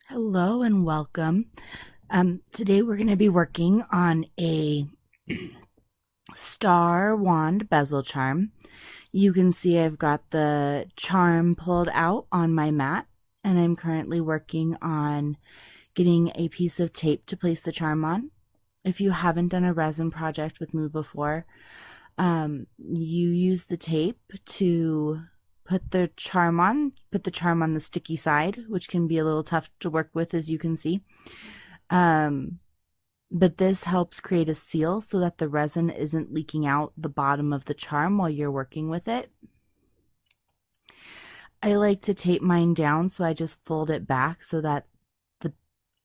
Hello and welcome. Today we're going to be working on a star wand bezel charm. You can see I've got the charm pulled out on my mat, and I'm currently working on getting a piece of tape to place the charm on. If you haven't done a resin project with me before, you use the tape to put the charm on the sticky side, which can be a little tough to work with, as you can see. But this helps create a seal so that the resin isn't leaking out the bottom of the charm while you're working with it. I like to tape mine down, so I just fold it back so that the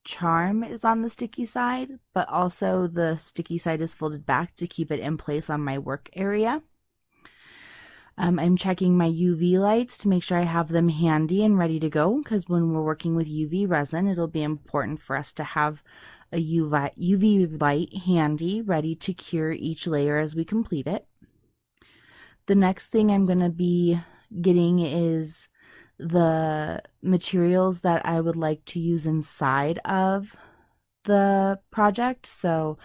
charm is on the sticky side, but also the sticky side is folded back to keep it in place on my work area. I'm checking my UV lights to make sure I have them handy and ready to go, because when we're working with UV resin, it'll be important for us to have a UV light handy, ready to cure each layer as we complete it. The next thing I'm going to be getting is the materials that I would like to use inside of the project. So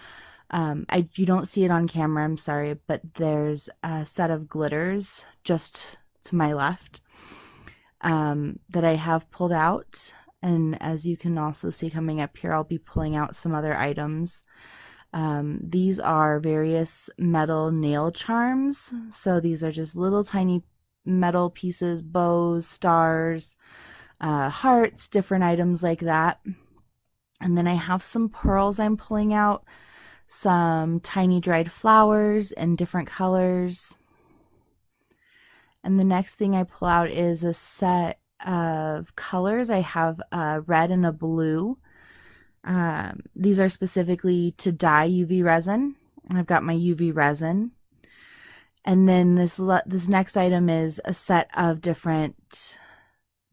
you don't see it on camera, I'm sorry, but there's a set of glitters just to my left that I have pulled out. And as you can also see coming up here, I'll be pulling out some other items. These are various metal nail charms. So these are just little tiny metal pieces, bows, stars, hearts, different items like that. And then I have some pearls I'm pulling out, some tiny dried flowers in different colors. And the next thing I pull out is a set of colors. I have a red and a blue. These are specifically to dye UV resin. I've got my UV resin. And then this next item is a set of different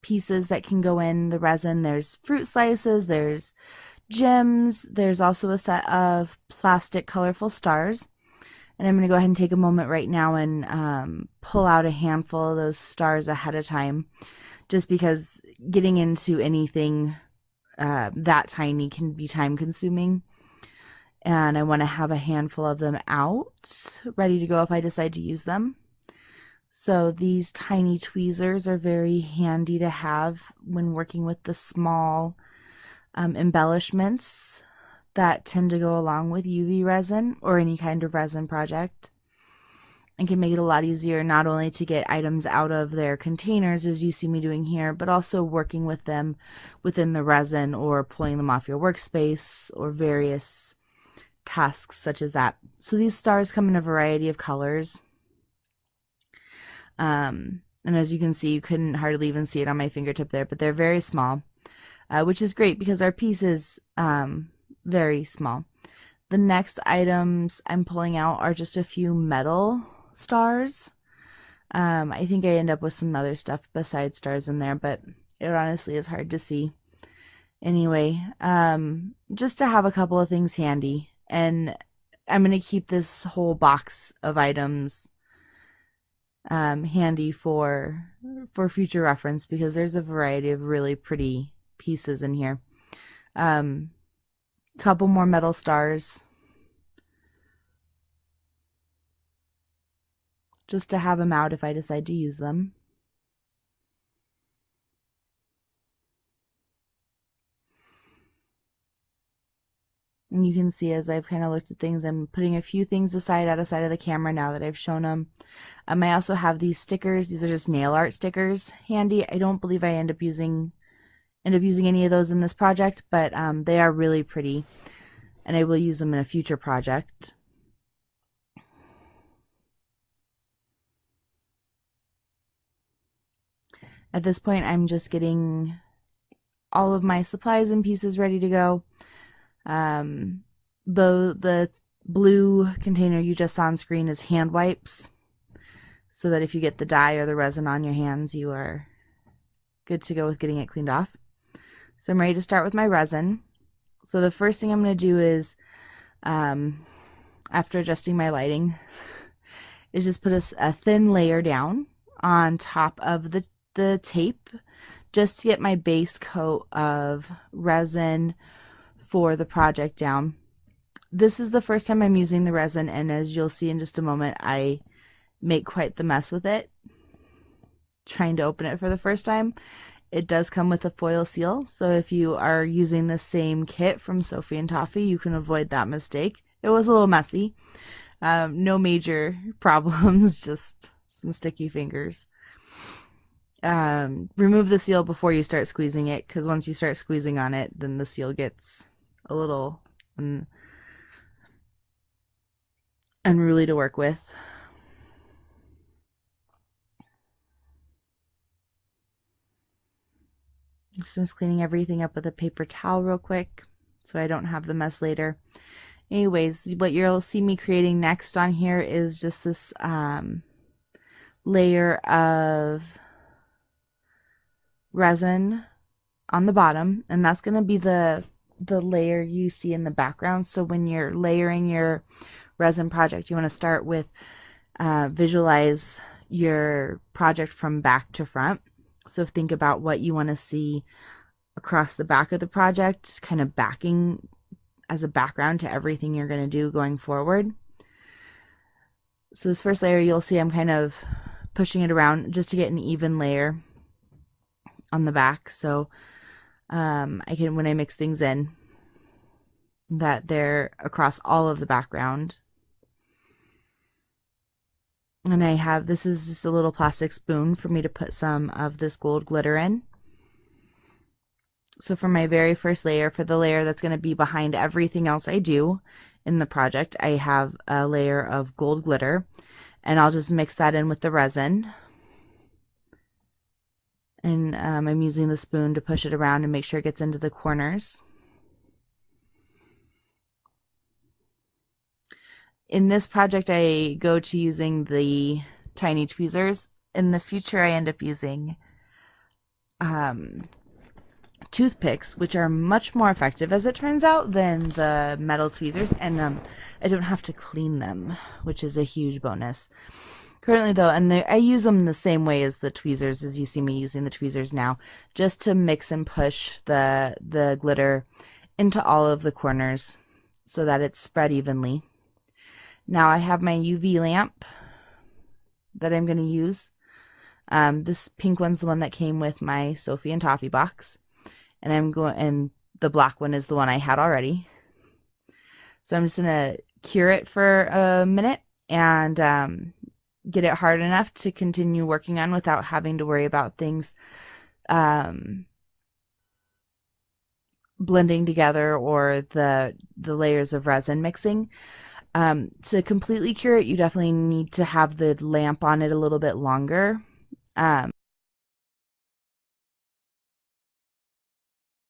pieces that can go in the resin. There's fruit slices, there's gems, there's also a set of plastic colorful stars. And I'm going to go ahead and take a moment right now and pull out a handful of those stars ahead of time, just because getting into anything that tiny can be time consuming. And I want to have a handful of them out, ready to go if I decide to use them. So these tiny tweezers are very handy to have when working with the small embellishments that tend to go along with UV resin or any kind of resin project, and can make it a lot easier not only to get items out of their containers as you see me doing here, but also working with them within the resin or pulling them off your workspace or various tasks such as that. So these stars come in a variety of colors. And as you can see, you couldn't hardly even see it on my fingertip there, but they're very small, which is great because our piece is very small. The next items I'm pulling out are just a few metal stars. I think I end up with some other stuff besides stars in there, but it honestly is hard to see. Anyway, just to have a couple of things handy, and I'm going to keep this whole box of items handy for future reference, because there's a variety of really pretty pieces in here. Couple more metal stars, just to have them out if I decide to use them. And you can see as I've kind of looked at things, I'm putting a few things aside out of sight of the camera now that I've shown them. I also have these stickers. These are just nail art stickers handy. I don't believe I end up using any of those in this project, but they are really pretty, and I will use them in a future project. At this point, I'm just getting all of my supplies and pieces ready to go. The blue container you just saw on screen is hand wipes, so that if you get the dye or the resin on your hands, you are good to go with getting it cleaned off. So I'm ready to start with my resin. So the first thing I'm going to do is, after adjusting my lighting, is just put a thin layer down on top of the tape just to get my base coat of resin for the project down. This is the first time I'm using the resin, and as you'll see in just a moment, I make quite the mess with it, trying to open it for the first time. It does come with a foil seal, so if you are using the same kit from Sophie and Toffee, you can avoid that mistake. It was a little messy. No major problems, just some sticky fingers. Remove the seal before you start squeezing it, because once you start squeezing on it, then the seal gets a little unruly to work with. Just cleaning everything up with a paper towel real quick so I don't have the mess later. Anyways, what you'll see me creating next on here is just this layer of resin on the bottom, and that's going to be the layer you see in the background. So when you're layering your resin project, you want to start with visualize your project from back to front. So think about what you want to see across the back of the project, kind of backing as a background to everything you're going to do going forward. So this first layer, you'll see I'm kind of pushing it around just to get an even layer on the back. So I can, when I mix things in, that they're across all of the background. And I have, this is just a little plastic spoon for me to put some of this gold glitter in. So for my very first layer, for the layer that's going to be behind everything else I do in the project, I have a layer of gold glitter, and I'll just mix that in with the resin. And I'm using the spoon to push it around and make sure it gets into the corners. In this project, I go to using the tiny tweezers. In the future, I end up using toothpicks, which are much more effective, as it turns out, than the metal tweezers, and I don't have to clean them, which is a huge bonus. Currently, though, and I use them the same way as the tweezers, as you see me using the tweezers now, just to mix and push the glitter into all of the corners so that it's spread evenly. Now I have my UV lamp that I'm going to use. This pink one's the one that came with my Sophie and Toffee box, and the black one is the one I had already. So I'm just going to cure it for a minute and get it hard enough to continue working on without having to worry about things blending together or the layers of resin mixing. To completely cure it, you definitely need to have the lamp on it a little bit longer.